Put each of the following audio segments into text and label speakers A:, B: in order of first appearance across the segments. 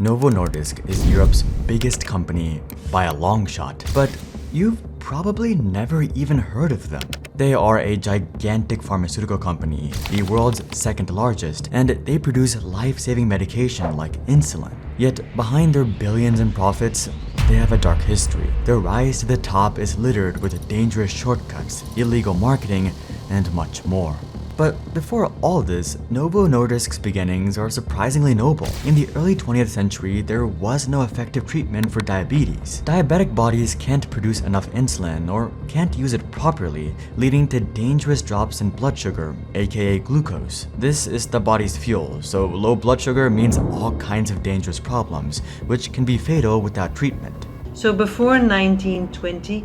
A: Novo Nordisk is Europe's biggest company by a long shot, but you've probably never even heard of them. They are a gigantic pharmaceutical company, the world's second largest, and they produce life-saving medication like insulin. Yet behind their billions in profits, they have a dark history. Their rise to the top is littered with dangerous shortcuts, illegal marketing, and much more. But before all this, Novo Nordisk's beginnings are surprisingly noble. In the early 20th century, there was no effective treatment for diabetes. Diabetic bodies can't produce enough insulin or can't use it properly, leading to dangerous drops in blood sugar, aka glucose. This is the body's fuel, so low blood sugar means all kinds of dangerous problems, which can be fatal without treatment.
B: So before 1920,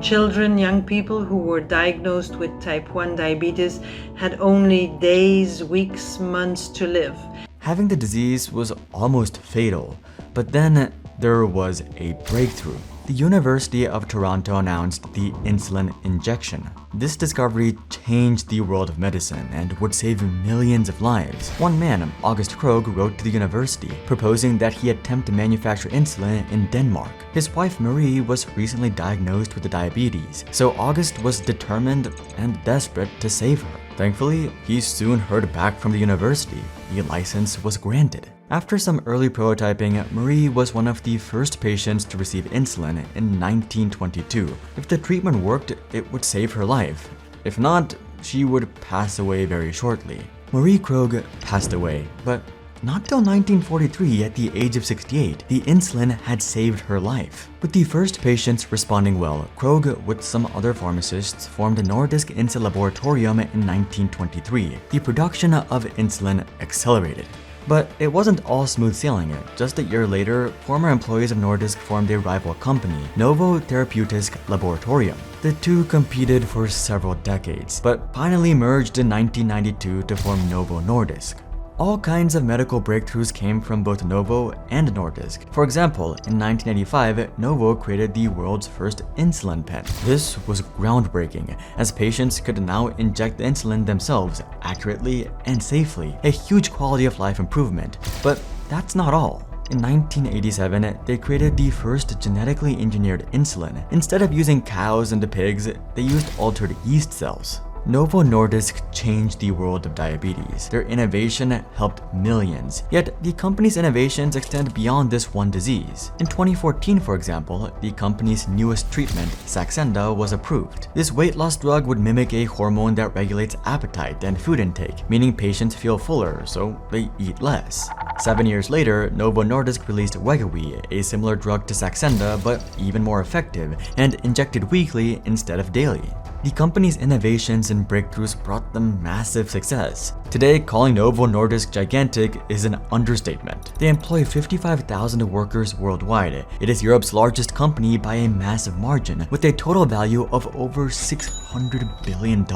B: children, young people who were diagnosed with type 1 diabetes had only days, weeks, months to live.
A: Having the disease was almost fatal, but then there was a breakthrough. The University of Toronto announced the insulin injection. This discovery changed the world of medicine and would save millions of lives. One man, August Krogh, wrote to the university, proposing that he attempt to manufacture insulin in Denmark. His wife Marie was recently diagnosed with diabetes, so August was determined and desperate to save her. Thankfully, he soon heard back from the university. The license was granted. After some early prototyping, Marie was one of the first patients to receive insulin in 1922. If the treatment worked, it would save her life. If not, she would pass away very shortly. Marie Krogh passed away, but not till 1943, at the age of 68, the insulin had saved her life. With the first patients responding well, Krogh, with some other pharmacists, formed Nordisk Insulin Laboratorium in 1923. The production of insulin accelerated. But it wasn't all smooth sailing. Just a year later, former employees of Nordisk formed a rival company, Novo Therapeutisk Laboratorium. The two competed for several decades, but finally merged in 1992 to form Novo Nordisk. All kinds of medical breakthroughs came from both Novo and Nordisk. For example, in 1985, Novo created the world's first insulin pen. This was groundbreaking, as patients could now inject the insulin themselves accurately and safely, a huge quality of life improvement. But that's not all. In 1987, they created the first genetically engineered insulin. Instead of using cows and pigs, they used altered yeast cells. Novo Nordisk changed the world of diabetes. Their innovation helped millions, yet the company's innovations extend beyond this one disease. In 2014, for example, the company's newest treatment, Saxenda, was approved. This weight loss drug would mimic a hormone that regulates appetite and food intake, meaning patients feel fuller, so they eat less. 7 years later, Novo Nordisk released Wegovy, a similar drug to Saxenda but even more effective, and injected weekly instead of daily. The company's innovations and breakthroughs brought them massive success. Today, calling Novo Nordisk gigantic is an understatement. They employ 55,000 workers worldwide. It is Europe's largest company by a massive margin, with a total value of over $600 billion.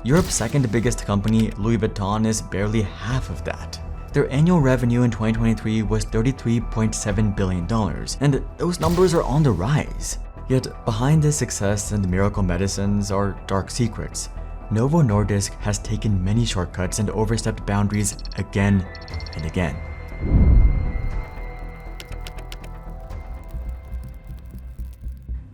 A: Europe's second biggest company, Louis Vuitton, is barely half of that. Their annual revenue in 2023 was $33.7 billion, and those numbers are on the rise. Yet behind this success and miracle medicines are dark secrets. Novo Nordisk has taken many shortcuts and overstepped boundaries again and again.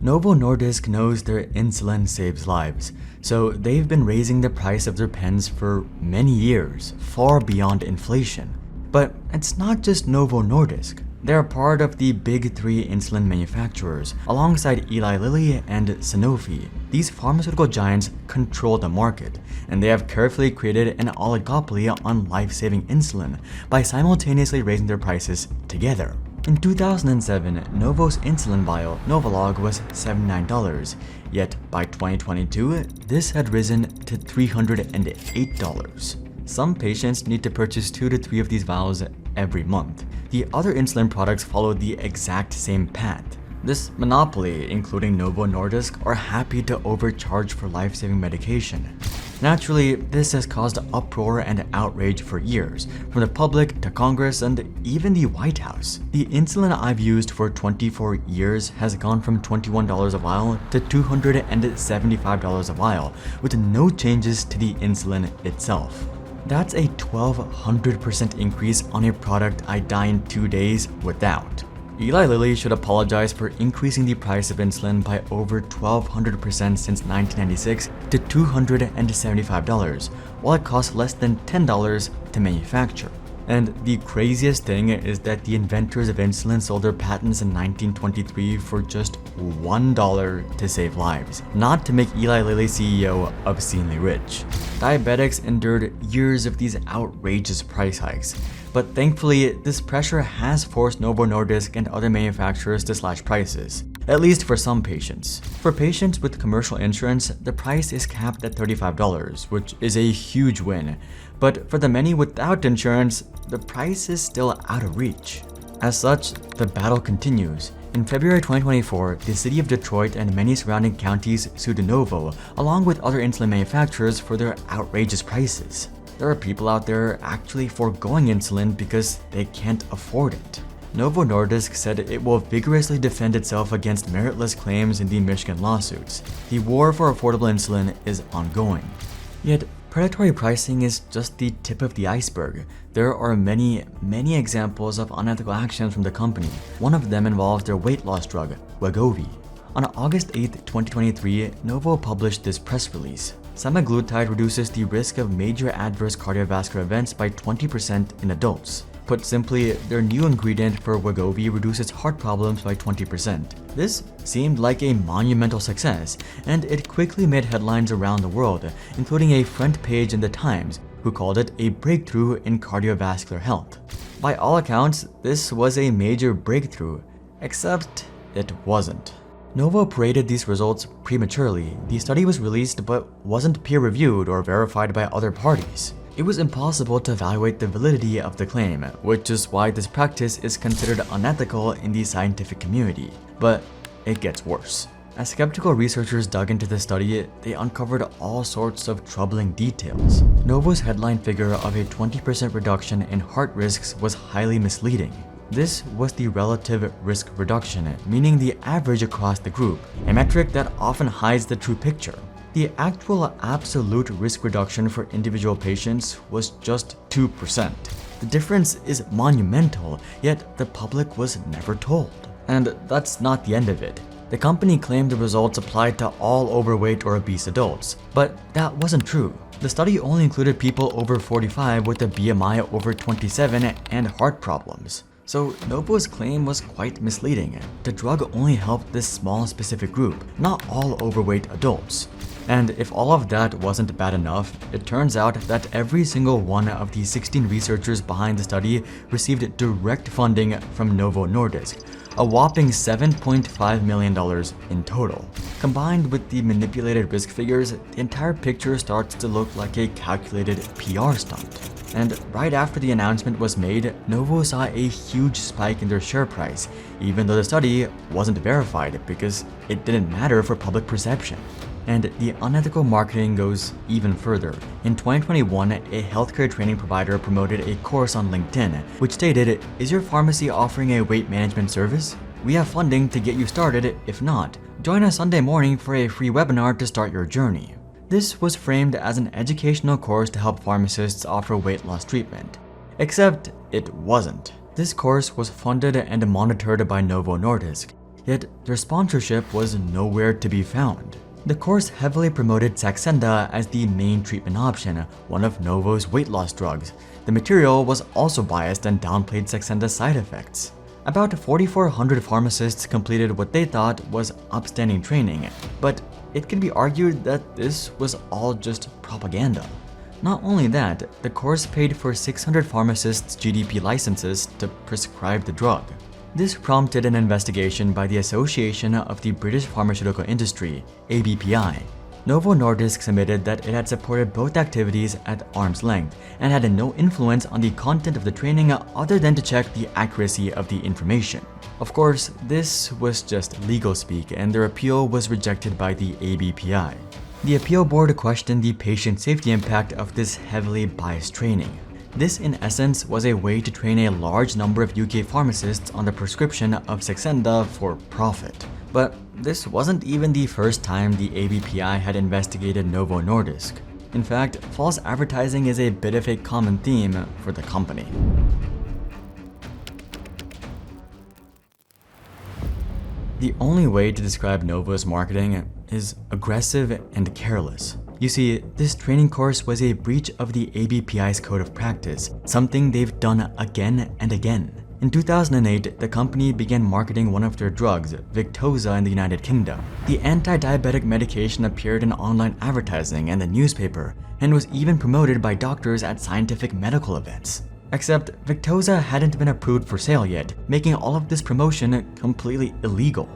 A: Novo Nordisk knows their insulin saves lives, so they've been raising the price of their pens for many years, far beyond inflation. But it's not just Novo Nordisk. They're part of the big three insulin manufacturers, alongside Eli Lilly and Sanofi. These pharmaceutical giants control the market, and they have carefully created an oligopoly on life-saving insulin by simultaneously raising their prices together. In 2007, Novo's insulin vial, Novolog, was $79, yet by 2022, this had risen to $308. Some patients need to purchase 2 to 3 of these vials every month. The other insulin products follow the exact same path. This monopoly, including Novo Nordisk, are happy to overcharge for life-saving medication. Naturally, this has caused uproar and outrage for years, from the public to Congress and even the White House. The insulin I've used for 24 years has gone from $21 a vial to $275 a vial, with no changes to the insulin itself. That's a 1200% increase on a product I die in 2 days without. Eli Lilly should apologize for increasing the price of insulin by over 1200% since 1996 to $275, while it costs less than $10 to manufacture. And the craziest thing is that the inventors of insulin sold their patents in 1923 for just $1 to save lives, not to make Eli Lilly CEO obscenely rich. Diabetics endured years of these outrageous price hikes, but thankfully this pressure has forced Novo Nordisk and other manufacturers to slash prices, at least for some patients. For patients with commercial insurance, the price is capped at $35, which is a huge win. But for the many without insurance, the price is still out of reach. As such, the battle continues. In February 2024, the city of Detroit and many surrounding counties sued Novo, along with other insulin manufacturers, for their outrageous prices. There are people out there actually foregoing insulin because they can't afford it. Novo Nordisk said it will vigorously defend itself against meritless claims in the Michigan lawsuits. The war for affordable insulin is ongoing. Yet, predatory pricing is just the tip of the iceberg. There are many examples of unethical actions from the company. One of them involves their weight loss drug, Wegovy. On August 8, 2023, Novo published this press release. Semaglutide reduces the risk of major adverse cardiovascular events by 20% in adults. Put simply, their new ingredient for Wegovy reduces heart problems by 20%. This seemed like a monumental success, and it quickly made headlines around the world, including a front page in The Times, who called it a breakthrough in cardiovascular health. By all accounts, this was a major breakthrough, except it wasn't. Novo paraded these results prematurely. The study was released but wasn't peer-reviewed or verified by other parties. It was impossible to evaluate the validity of the claim, which is why this practice is considered unethical in the scientific community. But it gets worse. As skeptical researchers dug into the study, they uncovered all sorts of troubling details. Novo's headline figure of a 20% reduction in heart risks was highly misleading. This was the relative risk reduction, meaning the average across the group, a metric that often hides the true picture. The actual absolute risk reduction for individual patients was just 2%. The difference is monumental, yet the public was never told. And that's not the end of it. The company claimed the results applied to all overweight or obese adults, but that wasn't true. The study only included people over 45 with a BMI over 27 and heart problems. So Novo's claim was quite misleading. The drug only helped this small specific group, not all overweight adults. And if all of that wasn't bad enough, it turns out that every single one of the 16 researchers behind the study received direct funding from Novo Nordisk, a whopping $7.5 million in total. Combined with the manipulated risk figures, the entire picture starts to look like a calculated PR stunt. And right after the announcement was made, Novo saw a huge spike in their share price, even though the study wasn't verified because it didn't matter for public perception. And the unethical marketing goes even further. In 2021, a healthcare training provider promoted a course on LinkedIn, which stated, "Is your pharmacy offering a weight management service? We have funding to get you started. If not, join us Sunday morning for a free webinar to start your journey." This was framed as an educational course to help pharmacists offer weight loss treatment. Except it wasn't. This course was funded and monitored by Novo Nordisk, yet their sponsorship was nowhere to be found. The course heavily promoted Saxenda as the main treatment option, one of Novo's weight loss drugs. The material was also biased and downplayed Saxenda's side effects. About 4,400 pharmacists completed what they thought was upstanding training, but it can be argued that this was all just propaganda. Not only that, the course paid for 600 pharmacists' GDP licenses to prescribe the drug. This prompted an investigation by the Association of the British Pharmaceutical Industry, ABPI. Novo Nordisk submitted that it had supported both activities at arm's length and had no influence on the content of the training other than to check the accuracy of the information. Of course, this was just legal speak, and their appeal was rejected by the ABPI. The appeal board questioned the patient safety impact of this heavily biased training. This, in essence, was a way to train a large number of UK pharmacists on the prescription of Saxenda for profit. But this wasn't even the first time the ABPI had investigated Novo Nordisk. In fact, false advertising is a bit of a common theme for the company. The only way to describe Novo's marketing is aggressive and careless. You see, this training course was a breach of the ABPI's code of practice, something they've done again and again. In 2008, the company began marketing one of their drugs, Victoza, in the United Kingdom. The anti-diabetic medication appeared in online advertising and the newspaper, and was even promoted by doctors at scientific medical events. Except Victoza hadn't been approved for sale yet, making all of this promotion completely illegal.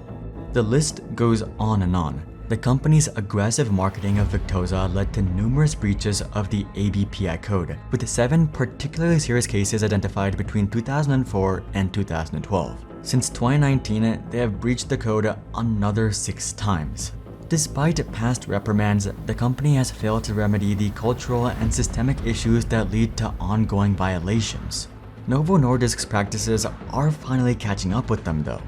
A: The list goes on and on. The company's aggressive marketing of Victoza led to numerous breaches of the ABPI code, with 7 particularly serious cases identified between 2004 and 2012. Since 2019, they have breached the code another 6 times. Despite past reprimands, the company has failed to remedy the cultural and systemic issues that lead to ongoing violations. Novo Nordisk's practices are finally catching up with them though.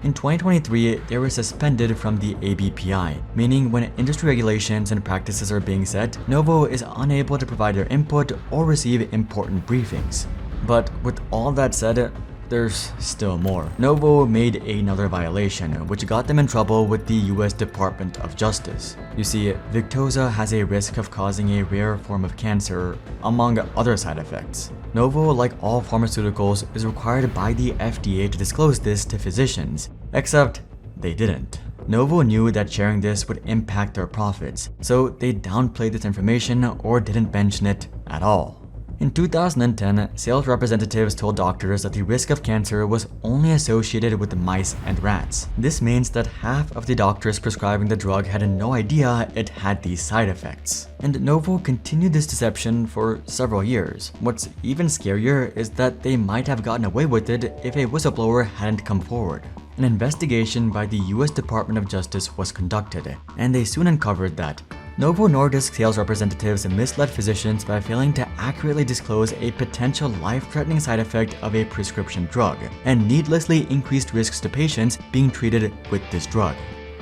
A: In 2023, they were suspended from the ABPI, meaning when industry regulations and practices are being set, Novo is unable to provide their input or receive important briefings. But with all that said, there's still more. Novo made another violation, which got them in trouble with the US Department of Justice. You see, Victoza has a risk of causing a rare form of cancer, among other side effects. Novo, like all pharmaceuticals, is required by the FDA to disclose this to physicians, except they didn't. Novo knew that sharing this would impact their profits, so they downplayed this information or didn't mention it at all. In 2010, sales representatives told doctors that the risk of cancer was only associated with mice and rats. This means that half of the doctors prescribing the drug had no idea it had these side effects. And Novo continued this deception for several years. What's even scarier is that they might have gotten away with it if a whistleblower hadn't come forward. An investigation by the US Department of Justice was conducted, and they soon uncovered that Novo Nordisk sales representatives misled physicians by failing to accurately disclose a potential life-threatening side effect of a prescription drug, and needlessly increased risks to patients being treated with this drug.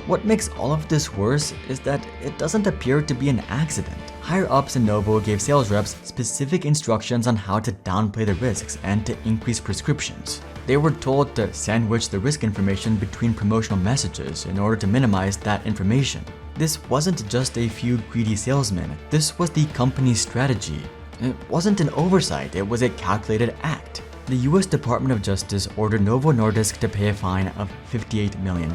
A: What makes all of this worse is that it doesn't appear to be an accident. Higher-ups in Novo gave sales reps specific instructions on how to downplay the risks and to increase prescriptions. They were told to sandwich the risk information between promotional messages in order to minimize that information. This wasn't just a few greedy salesmen, this was the company's strategy. It wasn't an oversight, it was a calculated act. The US Department of Justice ordered Novo Nordisk to pay a fine of $58 million.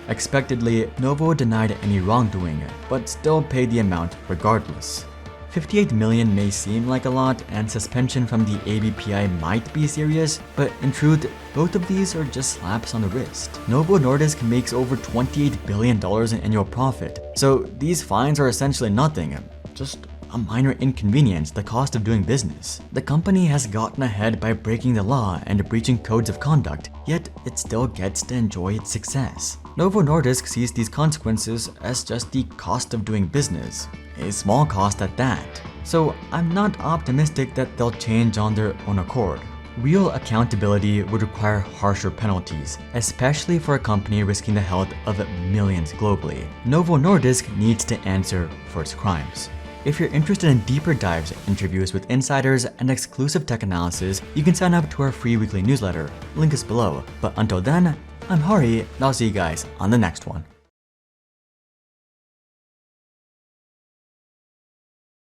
A: Expectedly, Novo denied any wrongdoing, but still paid the amount regardless. $58 million may seem like a lot, and suspension from the ABPI might be serious, but in truth, both of these are just slaps on the wrist. Novo Nordisk makes over $28 billion in annual profit, so these fines are essentially nothing, just a minor inconvenience, the cost of doing business. The company has gotten ahead by breaking the law and breaching codes of conduct, yet it still gets to enjoy its success. Novo Nordisk sees these consequences as just the cost of doing business, a small cost at that. So I'm not optimistic that they'll change on their own accord. Real accountability would require harsher penalties, especially for a company risking the health of millions globally. Novo Nordisk needs to answer for its crimes. If you're interested in deeper dives, interviews with insiders, and exclusive tech analysis, you can sign up to our free weekly newsletter. Link is below. But until then, I'm Hari, and I'll see you guys on the next one.